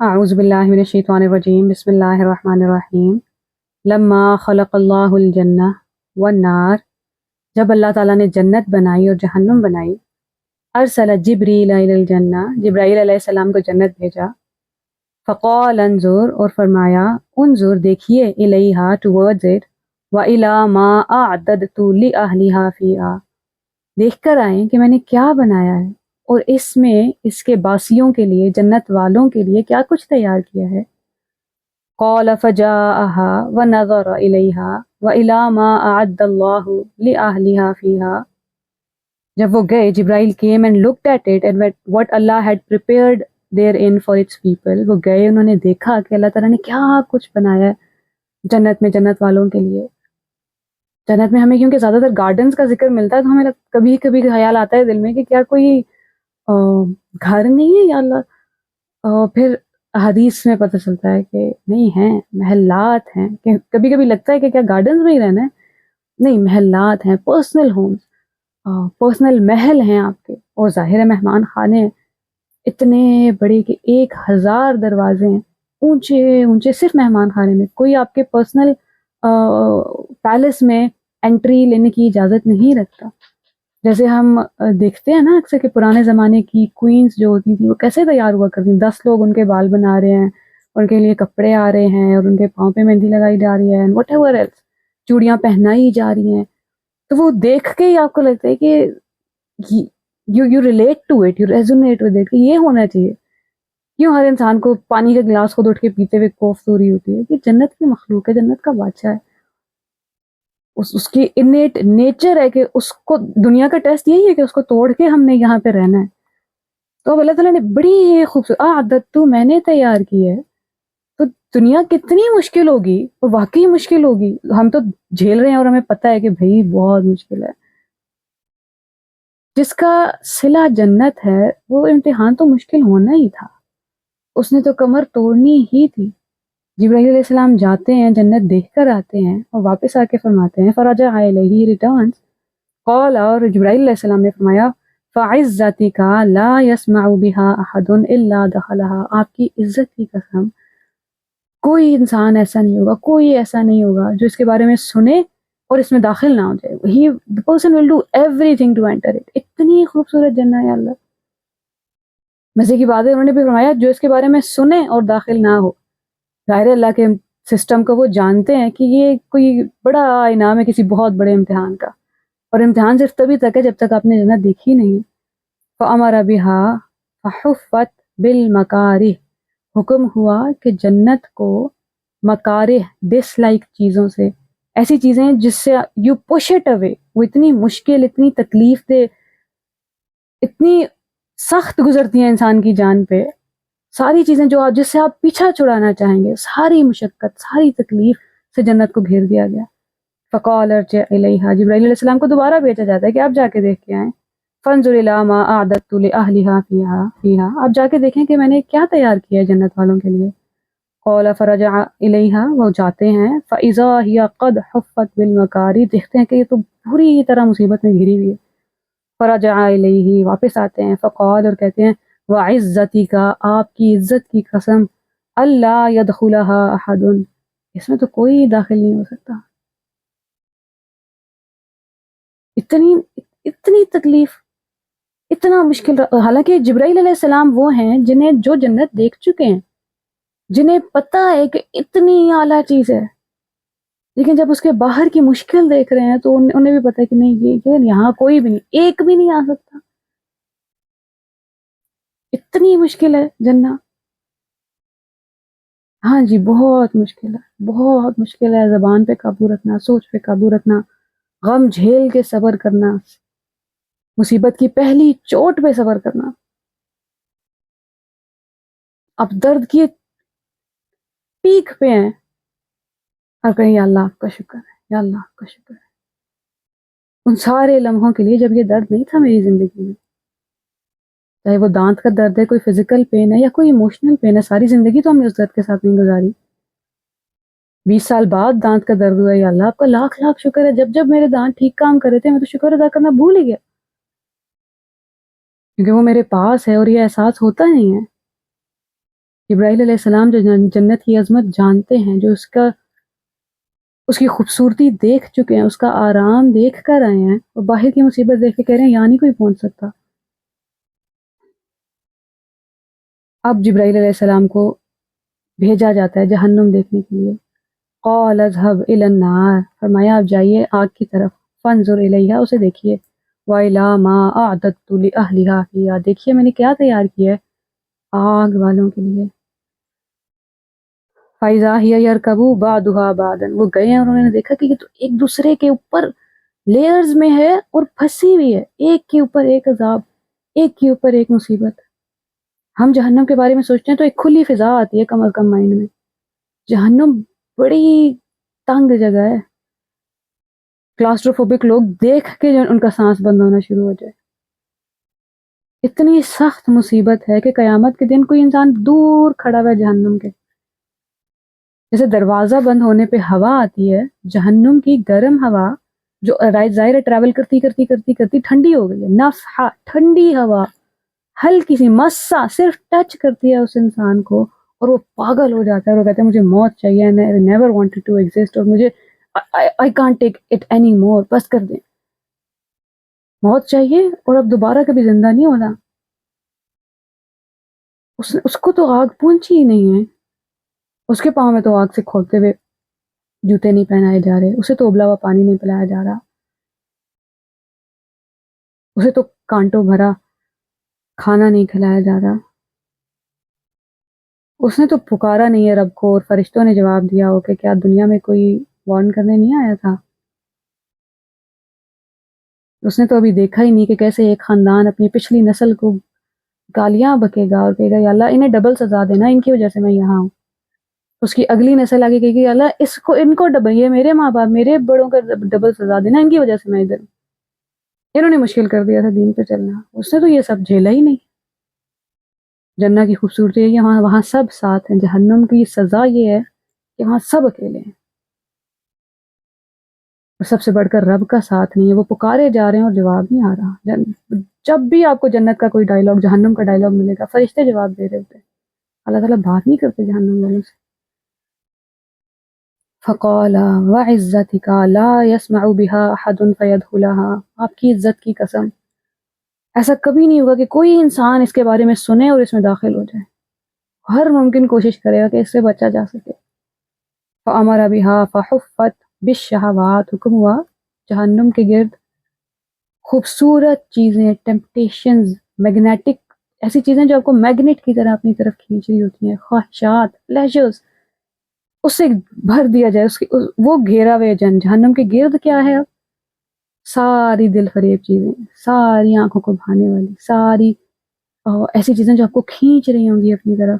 اعوذ باللہ من الشیطان الرجیم بسم اللہ الرحمن الرحیم لما خلق اللہ الجنہ والنار، جب اللہ تعالیٰ نے جنت بنائی اور جہنم بنائی، ارسل جبریل الی الجنہ، جبرائیل علیہ السلام کو جنت بھیجا، فقال انظر، اور فرمایا انظر دیکھیے، الیہا ٹورڈز اٹ، وَإِلَى مَا أَعْدَدْتُ لِأَهْلِهَا فِيهَا، دیکھ کر آئیں کہ میں نے کیا بنایا ہے اور اس میں اس کے باسیوں کے لیے، جنت والوں کے لیے کیا کچھ تیار کیا ہے۔ قال فجاءها ونظر إليها وإلى ما أعد الله لأهلها فيها، جب وہ گئے، جبرائیل came and looked at it and what Allah had prepared therein for its people، وہ گئے، انہوں نے دیکھا کہ اللہ تعالیٰ نے کیا کچھ بنایا ہے جنت میں، جنت والوں کے لیے۔ جنت میں ہمیں کیونکہ زیادہ تر گارڈنز کا ذکر ملتا ہے تو ہمیں کبھی کبھی خیال آتا ہے دل میں کہ کیا کوئی گھر نہیں ہے یا اللہ، پھر حدیث میں پتہ چلتا ہے کہ نہیں ہیں، محلات ہیں، کہ کبھی کبھی لگتا ہے کہ کیا گارڈنز میں ہی رہنا ہے، نہیں، محلات ہیں، پرسنل ہومز، پرسنل محل ہیں آپ کے، اور ظاہر ہے مہمان خانے ہیں اتنے بڑے کہ 1000 دروازے ہیں، اونچے اونچے، صرف مہمان خانے میں، کوئی آپ کے پرسنل پیلس میں انٹری لینے کی اجازت نہیں رکھتا۔ جیسے ہم دیکھتے ہیں نا اکثر کہ پرانے زمانے کی کوئنز جو ہوتی تھیں وہ کیسے تیار ہوا کرتی تھیں، 10 لوگ ان کے بال بنا رہے ہیں، ان کے لیے کپڑے آ رہے ہیں اور ان کے پاؤں پہ مہندی لگائی جا رہی ہے، واٹ ایور ایلس، چوڑیاں پہنائی جا رہی ہیں، تو وہ دیکھ کے ہی آپ کو لگتا ہے کہ you relate to it, you resonate with it, کہ یہ ہونا چاہیے۔ کیوں ہر انسان کو پانی کا گلاس خود اٹھ کے پیتے ہوئے کوفت ہو رہی ہوتی ہے کہ جنت کی مخلوق ہے، جنت کا بادشاہ ہے، اس کی انیٹ نیچر ہے کہ اس کو دنیا کا ٹیسٹ یہی ہے کہ اس کو توڑ کے ہم نے یہاں پہ رہنا ہے۔ تو اب اللہ تعالیٰ نے بڑی خوبصورت عادت تو میں نے تیار کی ہے، تو دنیا کتنی مشکل ہوگی، اور واقعی مشکل ہوگی، ہم تو جھیل رہے ہیں اور ہمیں پتہ ہے کہ بھائی بہت مشکل ہے۔ جس کا صلہ جنت ہے وہ امتحان تو مشکل ہونا ہی تھا، اس نے تو کمر توڑنی ہی تھی۔ جبرائیل علیہ السلام جاتے ہیں، جنت دیکھ کر آتے ہیں اور واپس آ کے فرماتے ہیں فرجع الیہ، ریٹرنز، قال، اور جبرائیل علیہ السلام نے فرمایا فعزتک لا يسمع بها احد الا دخلها، آپ کی عزت کی قسم کوئی انسان ایسا نہیں ہوگا، کوئی ایسا نہیں ہوگا جو اس کے بارے میں سنے اور اس میں داخل نہ ہو جائے۔ the person will do everything to enter it۔ اتنی خوبصورت جنت ہے اللہ۔ مزے کی بات ہے، انہوں نے بھی فرمایا جو اس کے بارے میں سنے اور داخل نہ ہو، ظاہر اللہ کے سسٹم کو وہ جانتے ہیں کہ یہ کوئی بڑا انعام ہے کسی بہت بڑے امتحان کا، اور امتحان صرف تبھی تک ہے جب تک آپ نے جنت دیکھی نہیں۔ فَأَمَرَ بِهَا فَحُفَّتْ بِالْمَكَارِهِ، حکم ہوا کہ جنت کو مکارہ، ڈس لائک چیزوں سے، ایسی چیزیں جس سے یو پش اٹ اوے، وہ اتنی مشکل، اتنی تکلیف دہ، اتنی سخت گزرتی ہیں انسان کی جان پہ، ساری چیزیں جو آپ جس سے آپ پیچھا چھڑانا چاہیں گے، ساری مشقت، ساری تکلیف سے جنت کو گھیر دیا گیا۔ فقال ارجع الیہا، جبرائیل علیہ السلام کو دوبارہ بھیجا جاتا ہے کہ آپ جا کے دیکھ کے آئیں۔ فانظر الی ما اعددت لاہلھا فیہا، آپ جا کے دیکھیں کہ میں نے کیا تیار کیا ہے جنت والوں کے لیے۔ قال فرجع الیہا، وہ جاتے ہیں، فاذا ہی قد حفت بالمکاری، دیکھتے ہیں کہ یہ تو پوری طرح مصیبت میں گھری ہوئی ہے۔ فرجع الیہ، واپس آتے ہیں، فقال، اور کہتے ہیں وعزتی کا، آپ کی عزت کی قسم، اللہ یدخلہا احد، اس میں تو کوئی داخل نہیں ہو سکتا۔ اتنی اتنی تکلیف، اتنا مشکل، حالانکہ جبرائیل علیہ السلام وہ ہیں جنہیں جو جنت دیکھ چکے ہیں، جنہیں پتہ ہے کہ اتنی اعلیٰ چیز ہے، لیکن جب اس کے باہر کی مشکل دیکھ رہے ہیں تو انہیں بھی پتہ ہے کہ نہیں، یہ یہاں کوئی بھی نہیں، ایک بھی نہیں آ سکتا، اتنی مشکل ہے جنت۔ ہاں جی، بہت مشکل ہے، بہت مشکل ہے، زبان پہ قابو رکھنا، سوچ پہ قابو رکھنا، غم جھیل کے صبر کرنا، مصیبت کی پہلی چوٹ پہ صبر کرنا، اب درد کی پیک پہ ہیں اور کہیں یا اللہ آپ کا شکر ہے، یا اللہ آپ کا شکر ہے، ان سارے لمحوں کے لیے جب یہ درد نہیں تھا میری زندگی میں، چاہے وہ دانت کا درد ہے، کوئی فزیکل پین ہے یا کوئی ایموشنل پین ہے، ساری زندگی تو ہم نے اس درد کے ساتھ نہیں گزاری، 20 سال بعد دانت کا درد ہوا، یا اللہ آپ کا لاکھ لاکھ شکر ہے، جب جب میرے دانت ٹھیک کام کر رہے تھے میں تو شکر ادا کرنا بھول ہی گیا، کیونکہ وہ میرے پاس ہے اور یہ احساس ہوتا نہیں ہے۔ جبرائیل علیہ السلام جو جنت کی عظمت جانتے ہیں، جو اس کی خوبصورتی دیکھ چکے ہیں، اس کا آرام دیکھ کر آئے ہیں، اور باہر کی مصیبت دیکھ کے کہہ رہے ہیں یہاں نہیں کوئی پہنچ سکتا. اب جبرائیل علیہ السلام کو بھیجا جاتا ہے جہنم دیکھنے کے لیے. قال اذهب الى النار، فرمایا آپ جائیے آگ کی طرف. فانظر الیہا، اسے دیکھیے. وَإِلَى مَا أَعْدَدتُّ لِأَهْلِهَا فِيهَا، دیکھیے میں نے کیا تیار کیا ہے آگ والوں کے لیے. فَإِذَا هِيَ يَرْكَبُ بَعْضُهَا بَعْضًا، وہ گئے ہیں اور انہوں نے دیکھا کہ یہ تو ایک دوسرے کے اوپر لیئرز میں ہے اور پھنسی ہوئی ہے، ایک کے اوپر ایک عذاب، ایک کے اوپر ایک مصیبت. ہم جہنم کے بارے میں سوچتے ہیں تو ایک کھلی فضا آتی ہے کم از کم مائنڈ میں. جہنم بڑی تنگ جگہ ہے، کلاسٹروفوبک لوگ دیکھ کے جو ان کا سانس بند ہونا شروع ہو جائے. اتنی سخت مصیبت ہے کہ قیامت کے دن کوئی انسان دور کھڑا ہوا ہے جہنم کے. جیسے دروازہ بند ہونے پہ ہوا آتی ہے، جہنم کی گرم ہوا جو ظاہر ہے ٹریول کرتی کرتی کرتی کرتی ٹھنڈی ہو گئی ہے. نفحہ، ٹھنڈی ہوا، ہلکی سی مسا صرف ٹچ کرتی ہے اس انسان کو اور وہ پاگل ہو جاتا ہے اور وہ کہتے ہیں مجھے موت چاہیے، نیور وانٹڈ ٹو ایگزسٹ، اور مجھے I can't take it any more, بس کر دیں، موت چاہیے اور اب دوبارہ کبھی زندہ نہیں ہونا. اس کو تو آگ پہنچی ہی نہیں ہے، اس کے پاؤں میں تو آگ سے کھولتے ہوئے جوتے نہیں پہنائے جا رہے، اسے تو ابلا ہوا پانی نہیں پلایا جا رہا، اسے تو کانٹوں بھرا کھانا نہیں کھلایا جا رہا. اس نے تو پکارا نہیں ہے رب کو اور فرشتوں نے جواب دیا ہو کہ کیا دنیا میں کوئی وارن کرنے نہیں آیا تھا. اس نے تو ابھی دیکھا ہی نہیں کہ کیسے ایک خاندان اپنی پچھلی نسل کو گالیاں بکے گا اور کہے گا یا اللہ انہیں ڈبل سزا دینا، ان کی وجہ سے میں یہاں ہوں. اس کی اگلی نسل آگے کہے گی یا اللہ ان کو ڈبل، یہ میرے ماں باپ میرے بڑوں کا ڈبل سزا دینا، ان کی وجہ سے میں ادھر ہوں. انہوں نے مشکل کر دیا تھا دین پہ چلنا. اس نے تو یہ سب جھیلا ہی نہیں. جنت کی خوبصورتی ہے کہ وہاں سب ساتھ ہیں. جہنم کی سزا یہ ہے کہ وہاں سب اکیلے ہیں اور سب سے بڑھ کر رب کا ساتھ نہیں ہے. وہ پکارے جا رہے ہیں اور جواب نہیں آ رہا. جب بھی آپ کو جنت کا کوئی ڈائلاگ، جہنم کا ڈائلاگ ملے گا، فرشتے جواب دے رہے ہوتے ہیں، اللہ تعالیٰ بات نہیں کرتے جہنم والوں سے. فقال وعزتک لا يسمع بها احد فيدخلها، آپ کی عزت کی قسم ایسا کبھی نہیں ہوگا کہ کوئی انسان اس کے بارے میں سنے اور اس میں داخل ہو جائے. ہر ممکن کوشش کرے گا کہ اس سے بچا جا سکے. فامر بها فحفت بالشہوات، حکم ہوا جہنم کے گرد خوبصورت چیزیں، ٹیمپٹیشنز، میگنیٹک، ایسی چیزیں جو آپ کو میگنیٹ کی طرح اپنی طرف کھینچ رہی ہوتی ہیں، خواہشات، پلیجرز، اس سے بھر دیا جائے. وہ گھیرا ہوئے جہنم کے گرد کیا ہے؟ اب ساری دل فریب چیزیں، ساری آنکھوں کو بھانے والی، ساری ایسی چیزیں جو آپ کو کھینچ رہی ہوں گی اپنی طرف.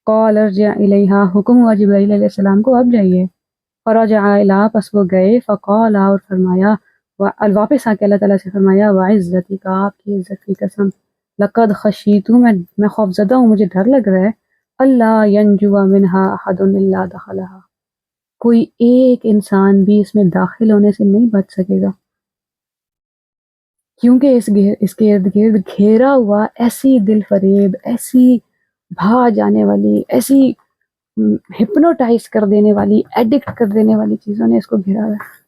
قال ارجع الیہا، حکم ہوا جبرائیل علیہ السلام کو اب جائیے. فرجع الیہا، پس وہ گئے. فقال، اور فرمایا، واپس آ کے اللہ تعالیٰ سے فرمایا، وعزتک، آپ کی عزت کی قسم، لقد خشیت، میں خوف زدہ ہوں، مجھے ڈر لگ رہا ہے، اللہ ینجو منہا احد الا دخلہا، کوئی ایک انسان بھی اس میں داخل ہونے سے نہیں بچ سکے گا، کیونکہ اس کے ارد گرد گھیرا ہوا ایسی دل فریب، ایسی بھا جانے والی، ایسی ہپنوٹائز کر دینے والی، ایڈکٹ کر دینے والی چیزوں نے اس کو گھیرا ہوا ہے.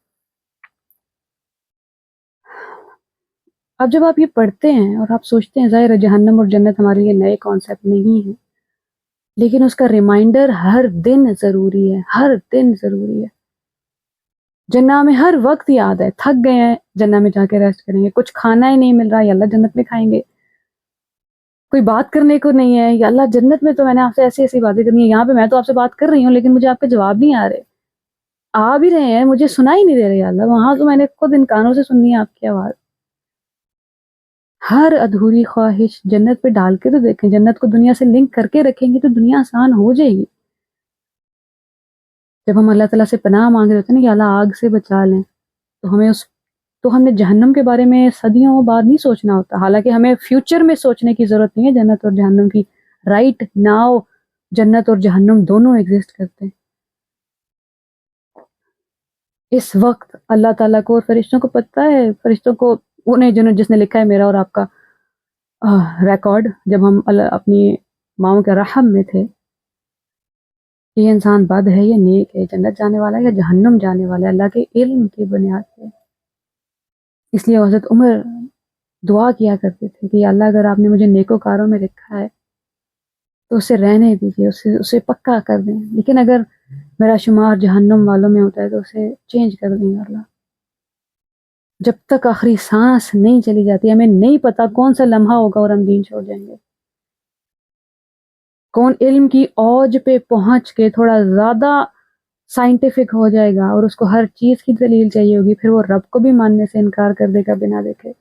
اب جب آپ یہ پڑھتے ہیں اور آپ سوچتے ہیں ظاہر ہے جہنم اور جنت ہمارے لیے نئے کانسیپٹ نہیں ہیں، لیکن اس کا ریمائنڈر ہر دن ضروری ہے، ہر دن ضروری ہے. جنہ میں ہر وقت یاد ہے، تھک گئے ہیں جنہ میں جا کے ریسٹ کریں گے، کچھ کھانا ہی نہیں مل رہا یا اللہ جنت میں کھائیں گے، کوئی بات کرنے کو نہیں ہے یا اللہ جنت میں تو میں نے آپ سے ایسی ایسی باتیں کرنی ہے، یہاں پہ میں تو آپ سے بات کر رہی ہوں لیکن مجھے آپ کے جواب نہیں آ رہے، آ بھی رہے ہیں مجھے سنا ہی نہیں دے رہے یا اللہ، وہاں تو میں نے خود ان کانوں سے سننی ہے آپ کی آواز. ہر ادھوری خواہش جنت پہ ڈال کے تو دیکھیں، جنت کو دنیا سے لنک کر کے رکھیں گے تو دنیا آسان ہو جائے گی. جب ہم اللہ تعالیٰ سے پناہ مانگ رہے ہوتے ہیں نا کہ اللہ آگ سے بچا لیں، تو ہم نے جہنم کے بارے میں صدیوں بعد نہیں سوچنا ہوتا، حالانکہ ہمیں فیوچر میں سوچنے کی ضرورت نہیں ہے جنت اور جہنم کی. رائٹ ناؤ جنت اور جہنم دونوں ایگزسٹ کرتے ہیں. اس وقت اللہ تعالیٰ کو اور فرشتوں کو پتہ ہے، فرشتوں کو، انہیں جس نے لکھا ہے میرا اور آپ کا ریکارڈ، جب ہم اپنی ماؤں کے رحم میں تھے کہ یہ انسان بد ہے یا نیک ہے، جنت جانے والا ہے یا جہنم جانے والا ہے، اللہ کے علم کی بنیاد پہ۔ اس لیے حضرت عمر دعا کیا کرتے تھے کہ یا اللہ اگر آپ نے مجھے نیکوکاروں میں رکھا ہے تو اسے رہنے دیجیے، اسے پکا کر دیں، لیکن اگر میرا شمار جہنم والوں میں ہوتا ہے تو اسے چینج کر دیں اللہ۔ جب تک آخری سانس نہیں چلی جاتی ہمیں نہیں پتا کون سا لمحہ ہوگا اور ہم دین چھوڑ جائیں گے، کون علم کی اوج پہ پہنچ کے تھوڑا زیادہ سائنٹیفک ہو جائے گا اور اس کو ہر چیز کی دلیل چاہیے ہوگی، پھر وہ رب کو بھی ماننے سے انکار کر دے گا بنا دیکھے۔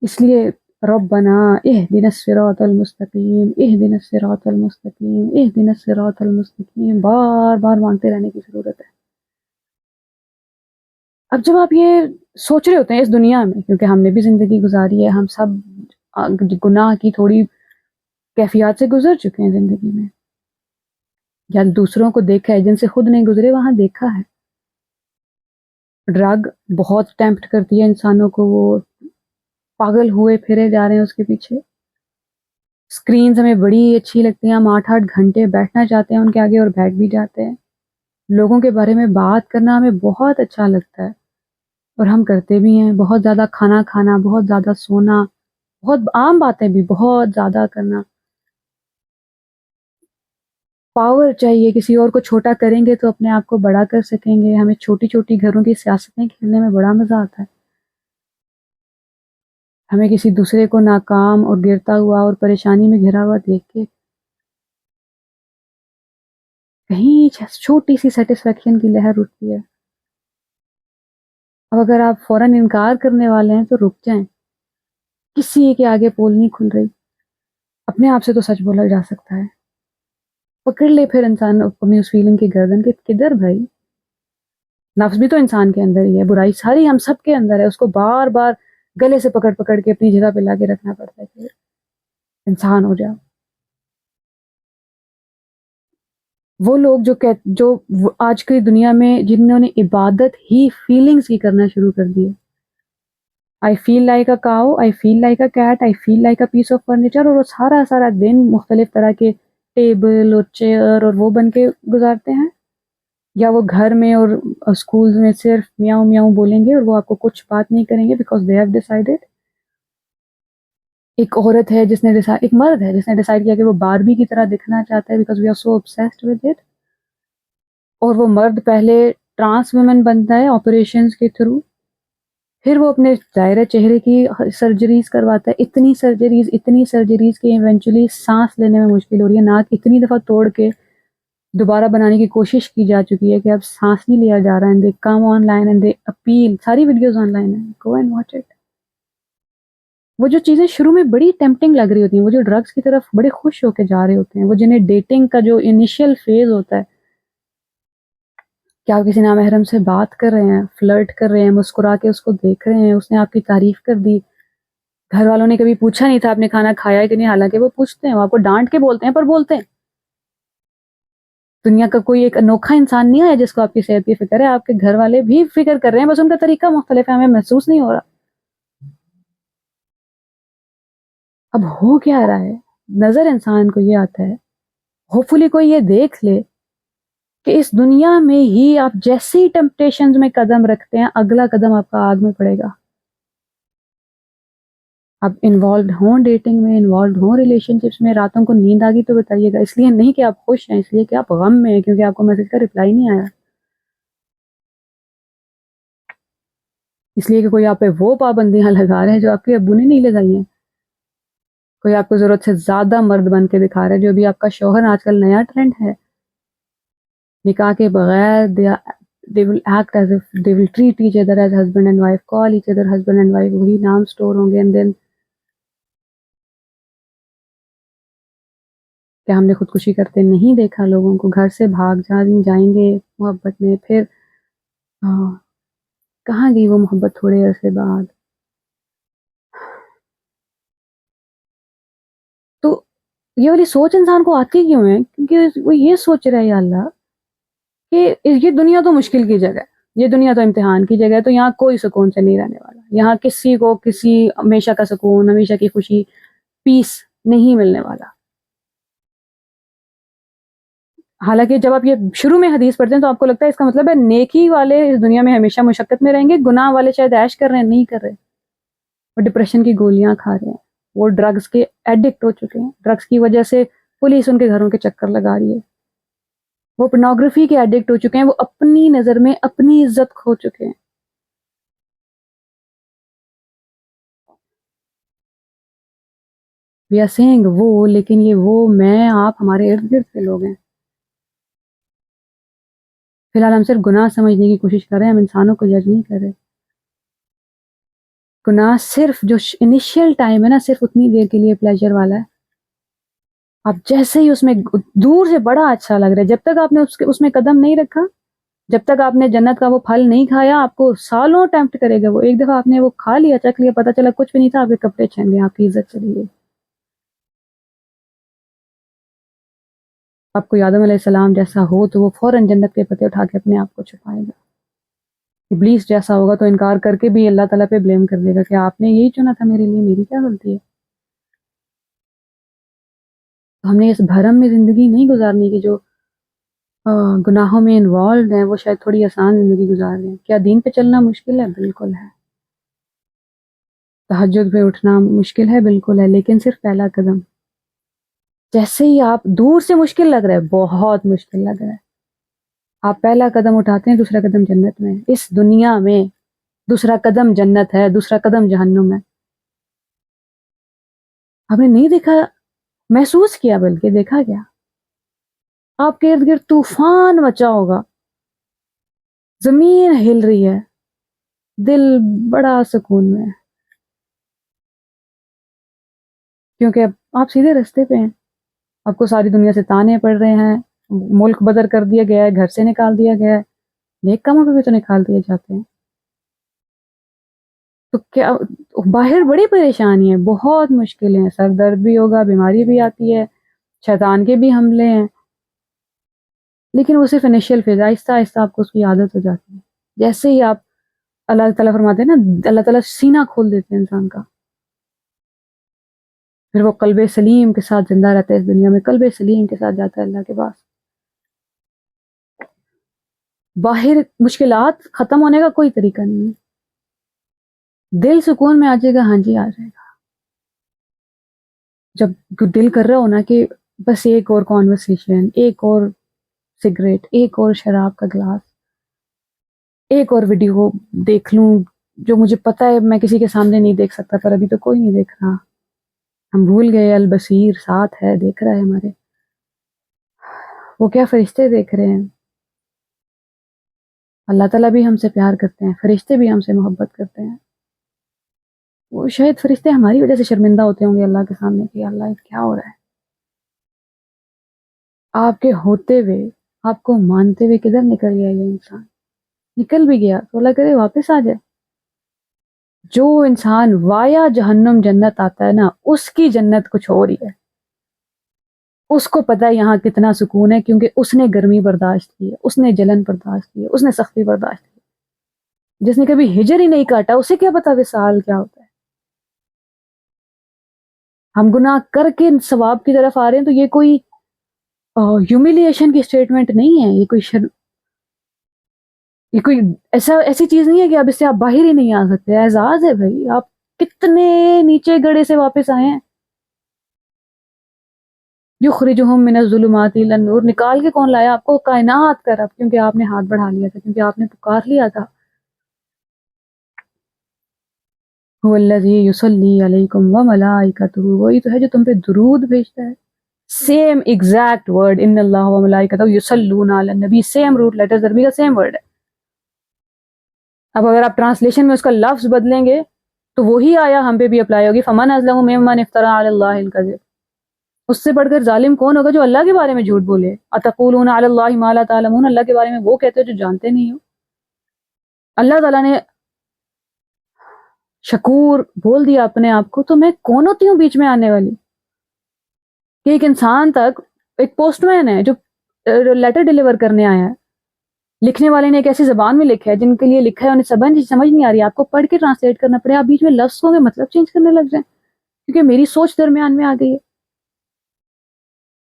اس لیے ربنا اہدنا الصراط المستقیم اہدنا الصراط المستقیم اہدنا الصراط المستقیم بار بار مانگتے رہنے کی ضرورت ہے۔ اب جب آپ یہ سوچ رہے ہوتے ہیں اس دنیا میں، کیونکہ ہم نے بھی زندگی گزاری ہے، ہم سب گناہ کی تھوڑی کیفیات سے گزر چکے ہیں زندگی میں، یا دوسروں کو دیکھا ہے، جن سے خود نہیں گزرے وہاں دیکھا ہے۔ ڈرگ بہت ٹیمپٹ کرتی ہے انسانوں کو، وہ پاگل ہوئے پھرے جا رہے ہیں اس کے پیچھے۔ اسکرینز ہمیں بڑی اچھی لگتی ہیں، ہم 8 گھنٹے بیٹھنا چاہتے ہیں ان کے آگے اور بیٹھ بھی جاتے ہیں۔ لوگوں کے بارے میں بات کرنا ہمیں بہت اچھا لگتا ہے اور ہم کرتے بھی ہیں، بہت زیادہ کھانا کھانا، بہت زیادہ سونا، بہت عام باتیں بھی بہت زیادہ کرنا۔ پاور چاہیے، کسی اور کو چھوٹا کریں گے تو اپنے آپ کو بڑا کر سکیں گے۔ ہمیں چھوٹی چھوٹی گھروں کی سیاستیں کھیلنے میں بڑا مزہ آتا ہے۔ ہمیں کسی دوسرے کو ناکام اور گرتا ہوا اور پریشانی میں گھرا ہوا دیکھ کے کہیں چھوٹی سی سیٹسفیکشن کی لہر اٹھتی ہے۔ اب اگر آپ فوراً انکار کرنے والے ہیں تو رک جائیں، کسی کے آگے پول نہیں کھل رہی، اپنے آپ سے تو سچ بولا جا سکتا ہے۔ پکڑ لے پھر انسان اپنی اس فیلنگ کی گردن کہ کدھر بھائی، نفس بھی تو انسان کے اندر ہی ہے، برائی ساری ہم سب کے اندر ہے، اس کو بار بار گلے سے پکڑ پکڑ کے اپنی جگہ پہ لا کے رکھنا پڑتا ہے کہ انسان ہو جاؤ۔ وہ لوگ جو آج کی دنیا میں جنہوں نے عبادت ہی فیلنگز کی کرنا شروع کر دی ہے، I feel like a cow, I feel like a cat, I feel like a piece of furniture, اور وہ سارا سارا دن مختلف طرح کے ٹیبل اور چیئر اور وہ بن کے گزارتے ہیں، یا وہ گھر میں اور اسکولز میں صرف میاؤں میاؤں بولیں گے اور وہ آپ کو کچھ بات نہیں کریں گے بیکاز دے ہیو ڈیسائیڈڈ۔ ایک عورت ہے جس نے ایک مرد ہے جس نے ڈیسائیڈ کیا کہ وہ باربی کی طرح دکھنا چاہتا ہے because we are so obsessed with it، اور وہ مرد پہلے ٹرانس ویمن بنتا ہے آپریشنز کے تھرو، پھر وہ اپنے ظاہر چہرے کی سرجریز کرواتا ہے، اتنی سرجریز کہ ایونچولی سانس لینے میں مشکل ہو رہی ہے، ناک اتنی دفعہ توڑ کے دوبارہ بنانے کی کوشش کی جا چکی ہے کہ اب سانس نہیں لیا جا رہا ہے، and they come online and they appeal، ساری ویڈیوز آن لائن ہیں، go and watch it۔ وہ جو چیزیں شروع میں بڑی ٹیمپٹنگ لگ رہی ہوتی ہیں، وہ جو ڈرگس کی طرف بڑے خوش ہو کے جا رہے ہوتے ہیں، وہ جنہیں ڈیٹنگ کا جو انیشیل فیز ہوتا ہے کہ آپ کسی نامحرم سے بات کر رہے ہیں، فلرٹ کر رہے ہیں، مسکرا کے اس کو دیکھ رہے ہیں، اس نے آپ کی تعریف کر دی، گھر والوں نے کبھی پوچھا نہیں تھا آپ نے کھانا کھایا ہے کہ نہیں، حالانکہ وہ پوچھتے ہیں، وہ آپ کو ڈانٹ کے بولتے ہیں پر بولتے ہیں۔ دنیا کا کوئی ایک انوکھا انسان نہیں ہے جس کو آپ کی صحت کی فکر ہے، آپ کے گھر والے بھی فکر کر رہے ہیں، بس ان کا طریقہ مختلف ہے، ہمیں محسوس نہیں ہو رہا۔ اب ہو کیا رہا ہے، نظر انسان کو یہ آتا ہے، ہوپ فلی کوئی یہ دیکھ لے کہ اس دنیا میں ہی آپ جیسی ٹیمپٹیشنز میں قدم رکھتے ہیں اگلا قدم آپ کا آگ میں پڑے گا۔ آپ انوالوڈ ہوں ڈیٹنگ میں، انوالوڈ ہوں ریلیشن شپس میں، راتوں کو نیند آ گئی تو بتائیے گا، اس لیے نہیں کہ آپ خوش ہیں، اس لیے کہ آپ غم میں ہیں کیونکہ آپ کو میسج کا رپلائی نہیں آیا، اس لیے کہ کوئی آپ پہ وہ پابندیاں لگا رہے ہیں جو آپ کے ابو نے نہیں لگائی ہیں، کوئی آپ کو ضرورت سے زیادہ مرد بن کے دکھا رہا ہے، جو بھی آپ کا شوہر آج کل نیا ٹرینڈ ہے، نکاح کے بغیر they will act as if they will treat each other as husband and wife, call each other husband and wife، وہی نام سٹور ہوں گے، and then کیا ہم نے خودکشی کرتے نہیں دیکھا لوگوں کو، گھر سے بھاگ جائیں گے محبت میں، پھر کہاں گئی وہ محبت تھوڑے عرصے بعد۔ تو یہ والی سوچ انسان کو آتی کیوں ہے؟ کیونکہ وہ یہ سوچ رہا ہے یا اللہ کہ یہ دنیا تو مشکل کی جگہ ہے، یہ دنیا تو امتحان کی جگہ ہے، تو یہاں کوئی سکون سے نہیں رہنے والا، یہاں کسی کو کسی ہمیشہ کا سکون، ہمیشہ کی خوشی، پیس نہیں ملنے والا۔ حالانکہ جب آپ یہ شروع میں حدیث پڑھتے ہیں تو آپ کو لگتا ہے اس کا مطلب ہے نیکی والے اس دنیا میں ہمیشہ مشقت میں رہیں گے، گناہ والے شاید عیش کر رہے ہیں، نہیں کر رہے، وہ ڈپریشن کی گولیاں کھا رہے ہیں، وہ ڈرگز کے ایڈکٹ ہو چکے ہیں، ڈرگز کی وجہ سے پولیس ان کے گھروں کے چکر لگا رہی ہے، وہ پورنوگرافی کے ایڈکٹ ہو چکے ہیں، وہ اپنی نظر میں اپنی عزت کھو چکے ہیں۔ وی آر سیئنگ وہ، لیکن یہ وہ میں آپ ہمارے ارد گرد کے لوگ ہیں۔ فی الحال ہم صرف گناہ سمجھنے کی کوشش کر رہے ہیں، ہم انسانوں کو جج نہیں کر رہے۔ گناہ صرف جو انیشیل ٹائم ہے نا، صرف اتنی دیر کے لیے پلیجر والا ہے۔ آپ جیسے ہی اس میں دور سے بڑا اچھا لگ رہا ہے، جب تک آپ نے اس میں قدم نہیں رکھا، جب تک آپ نے جنت کا وہ پھل نہیں کھایا، آپ کو سالوں ٹیمپٹ کرے گا وہ۔ ایک دفعہ آپ نے وہ کھا لیا، چکھ لیا، پتہ چلا کچھ بھی نہیں تھا، آپ کے کپڑے چھن گئے، آپ کی عزت چلی گئی۔ آپ کو آدم علیہ السلام جیسا ہو تو وہ فوراً جنت کے پتے اٹھا کے اپنے آپ کو چھپائے گا۔ ابلیس جیسا ہوگا تو انکار کر کے بھی اللہ تعالیٰ پہ بلیم کر دے گا کہ آپ نے یہی چنا تھا میرے لیے، میری کیا غلطی ہے۔ تو ہم نے اس بھرم میں زندگی نہیں گزارنی کہ جو گناہوں میں انوالوڈ ہیں وہ شاید تھوڑی آسان زندگی گزار رہے ہیں۔ کیا دین پہ چلنا مشکل ہے؟ بالکل ہے۔ تہجد پہ اٹھنا مشکل ہے؟ بالکل ہے، لیکن صرف پہلا قدم۔ جیسے ہی آپ دور سے مشکل لگ رہا ہے، بہت مشکل لگ رہا ہے، آپ پہلا قدم اٹھاتے ہیں، دوسرا قدم جنت میں۔ اس دنیا میں دوسرا قدم جنت ہے، دوسرا قدم جہنم ہے۔ آپ نے نہیں دیکھا، محسوس کیا، بلکہ دیکھا گیا، آپ کے ارد گرد طوفان مچا ہوگا، زمین ہل رہی ہے، دل بڑا سکون میں ہے، کیونکہ اب آپ سیدھے رستے پہ ہیں۔ آپ کو ساری دنیا سے تانے پڑ رہے ہیں، ملک بدر کر دیا گیا ہے، گھر سے نکال دیا گیا ہے، نیک کاموں پہ بھی تو نکال دیے جاتے ہیں۔ تو کیا باہر بڑی پریشانی ہے، بہت مشکلیں ہیں، سر درد بھی ہوگا، بیماری بھی آتی ہے، شیطان کے بھی حملے ہیں، لیکن وہ صرف انیشیل فیز، آہستہ آہستہ آپ کو اس کی عادت ہو جاتی ہے۔ جیسے ہی آپ، اللہ تعالیٰ فرماتے ہیں نا، اللہ تعالیٰ سینہ کھول دیتے ہیں انسان کا، پھر وہ قلب سلیم کے ساتھ زندہ رہتا ہے اس دنیا میں، قلب سلیم کے ساتھ جاتا ہے اللہ کے پاس۔ باہر مشکلات ختم ہونے کا کوئی طریقہ نہیں ہے، دل سکون میں آ جائے گا، ہاں جی آ جائے گا۔ جب دل کر رہا ہو نا کہ بس ایک اور کانورسیشن، ایک اور سگریٹ، ایک اور شراب کا گلاس، ایک اور ویڈیو دیکھ لوں جو مجھے پتا ہے میں کسی کے سامنے نہیں دیکھ سکتا، پر ابھی تو کوئی نہیں دیکھ رہا، ہم بھول گئے البصیر ساتھ ہے، دیکھ رہا ہے ہمارے، وہ کیا فرشتے دیکھ رہے ہیں۔ اللہ تعالیٰ بھی ہم سے پیار کرتے ہیں، فرشتے بھی ہم سے محبت کرتے ہیں۔ وہ شاید فرشتے ہماری وجہ سے شرمندہ ہوتے ہوں گے اللہ کے سامنے کہ اللہ یہ کیا ہو رہا ہے۔ آپ کے ہوتے ہوئے، آپ کو مانتے ہوئے کدھر نکل گیا یہ انسان؟ نکل بھی گیا تو اللہ کرے واپس آ جائے۔ جو انسان وایا جہنم جنت آتا ہے نا، اس کی جنت کچھ اور ہی ہے، اس کو پتہ ہے یہاں کتنا سکون ہے، کیونکہ اس نے گرمی برداشت کی ہے، اس نے جلن برداشت کی ہے، اس نے سختی برداشت کی ہے۔ جس نے کبھی ہجر ہی نہیں کاٹا، اسے کیا پتا وصال کیا ہوتا ہے۔ ہم گناہ کر کے ثواب کی طرف آ رہے ہیں تو یہ کوئی ہیومیلیشن کی اسٹیٹمنٹ نہیں ہے، یہ کوئی ایسی چیز نہیں ہے کہ اب اس سے آپ باہر ہی نہیں آ سکتے۔ اعزاز ہے بھائی، آپ کتنے نیچے گڑے سے واپس آئے ہیں۔ یخرجہم من الظلمات الی النور، نکال کے کون لایا آپ کو؟ کائنات کا رب، کیونکہ آپ نے ہاتھ بڑھا لیا تھا، کیونکہ آپ نے پکار لیا تھا۔ هو الذی یصلی علیکم وملائکتہ، وہی تو ہے جو تم پہ درود بھیجتا ہے۔ سیم ایگزیکٹ ورڈ، ان اللہ وملائکتہ یصلون علی النبی، سیم روٹ لیٹرز عربی کا سیم ورڈ ہے۔ اب اگر آپ ٹرانسلیشن میں اس کا لفظ بدلیں گے تو وہی آیا ہم پہ بھی اپلائی ہوگی، فمن اظلم ممن افتری علی اللہ الکذب۔ اس سے بڑھ کر ظالم کون ہوگا جو اللہ کے بارے میں جھوٹ بولے؟ اتقولون علی اللہ ما لا تعلمون، اللہ کے بارے میں وہ کہتے ہو جو جانتے نہیں ہو۔ اللہ تعالیٰ نے شکور بول دیا اپنے آپ کو، تو میں کون ہوتی ہوں بیچ میں آنے والی کہ ایک انسان تک، ایک پوسٹ مین ہے جو لیٹر ڈیلیور کرنے آیا ہے، لکھنے والے نے ایک ایسی زبان میں لکھا ہے جن کے لیے لکھا ہے انہیں سمجھ نہیں آ رہی، آپ کو پڑھ کے ٹرانسلیٹ کرنا پڑے، آپ بیچ میں لفظوں کے مطلب چینج کرنے لگ جائیں کیونکہ میری سوچ درمیان میں آ گئی ہے۔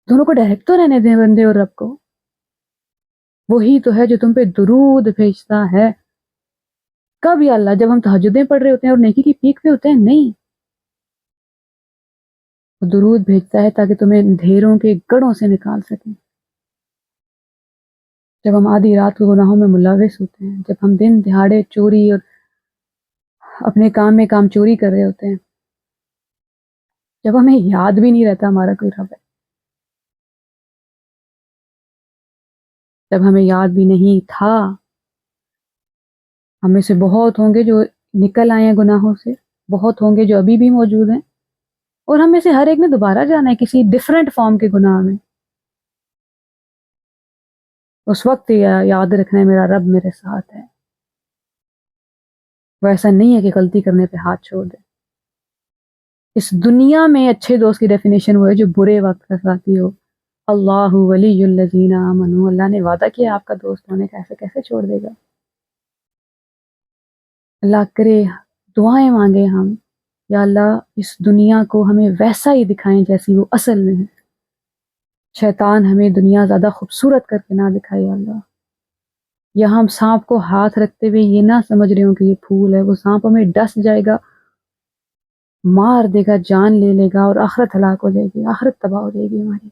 دونوں کو ڈائریکٹ تو رہنے دیں، بندے اور رب کو۔ وہی تو ہے جو تم پہ درود بھیجتا ہے. کب یا اللہ؟ جب ہم تہجدیں پڑھ رہے ہوتے ہیں اور نیکی کی پیک پہ ہوتے ہیں؟ نہیں، وہ درود بھیجتا ہے تاکہ تمہیں اندھیروں کے گڑھوں سے نکال سکیں. جب ہم آدھی رات کو گناہوں میں ملوث ہوتے ہیں، جب ہم دن دہاڑے چوری اور اپنے کام میں کام چوری کر رہے ہوتے ہیں، جب ہمیں یاد بھی نہیں رہتا ہمارا کوئی رب ہے، جب ہمیں یاد بھی نہیں تھا. ہم میں سے بہت ہوں گے جو نکل آئے ہیں گناہوں سے، بہت ہوں گے جو ابھی بھی موجود ہیں، اور ہم میں سے ہر ایک نے دوبارہ جانا ہے کسی ڈفرینٹ فارم کے گناہ میں. اس وقت یاد رکھنا ہے میرا رب میرے ساتھ ہے. وہ ایسا نہیں ہے کہ غلطی کرنے پہ ہاتھ چھوڑ دے. اس دنیا میں اچھے دوست کی ڈیفینیشن وہ ہے جو برے وقت کا ساتھی ہو. اللہ ولی الذین آمنوا، اللہ نے وعدہ کیا آپ کا دوست ہونے کا، ایسے کیسے چھوڑ دے گا. اللہ کرے دعائیں مانگے ہم، یا اللہ اس دنیا کو ہمیں ویسا ہی دکھائیں جیسی وہ اصل میں ہے. شیطان ہمیں دنیا زیادہ خوبصورت کر کے نہ دکھائے یا اللہ. یا ہم سانپ کو ہاتھ رکھتے ہوئے یہ نہ سمجھ رہے ہوں کہ یہ پھول ہے، وہ سانپ ہمیں ڈس جائے گا، مار دے گا، جان لے لے گا، اور آخرت ہلاک ہو جائے گی، آخرت تباہ ہو جائے گی ہماری.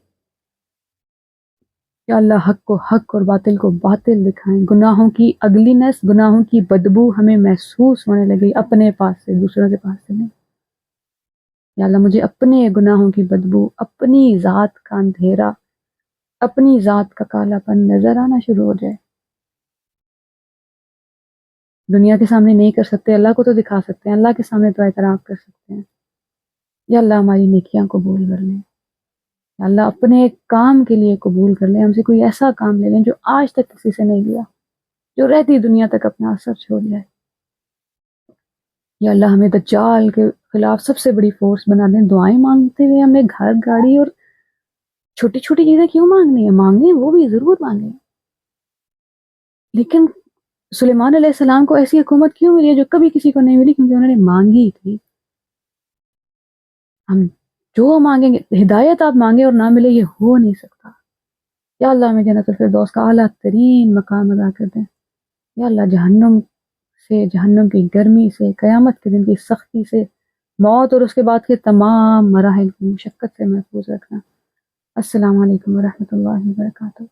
یا اللہ حق کو حق اور باطل کو باطل دکھائیں. گناہوں کی اگلینس، گناہوں کی بدبو ہمیں محسوس ہونے لگے اپنے پاس سے، دوسروں کے پاس سے نہیں. یا اللہ مجھے اپنے گناہوں کی بدبو، اپنی ذات کا اندھیرا، اپنی ذات کا کالا پن نظر آنا شروع ہو جائے. دنیا کے سامنے نہیں کر سکتے، اللہ کو تو دکھا سکتے ہیں، اللہ کے سامنے تو اعتراف کر سکتے ہیں. یا اللہ ہماری نیکیاں قبول کر لیں. یا اللہ اپنے کام کے لیے قبول کر لیں، ہم سے کوئی ایسا کام لے لیں جو آج تک کسی سے نہیں لیا، جو رہتی دنیا تک اپنا اثر چھوڑ جائے. یا اللہ ہمیں دجال کے خلاف سب سے بڑی فورس بنا دیں. دعائیں مانگتے ہوئے ہمیں گھر، گاڑی اور چھوٹی چھوٹی چیزیں کیوں مانگنی ہے؟ مانگیں، وہ بھی ضرور مانگیں، لیکن سلیمان علیہ السلام کو ایسی حکومت کیوں ملی ہے جو کبھی کسی کو نہیں ملی؟ کیونکہ انہوں نے مانگی تھی. ہم جو مانگیں گے، ہدایت آپ مانگے اور نہ ملے، یہ ہو نہیں سکتا. یا اللہ ہمیں جنت الفردوس کا اعلیٰ ترین مقام ادا کر دیں. یا اللہ جہنم سے، جہنم کی گرمی سے، قیامت کے دن کی سختی سے، موت اور اس کے بعد کے تمام مراحل کی مشقت سے محفوظ رکھنا. السلام علیکم ورحمۃ اللہ وبرکاتہ.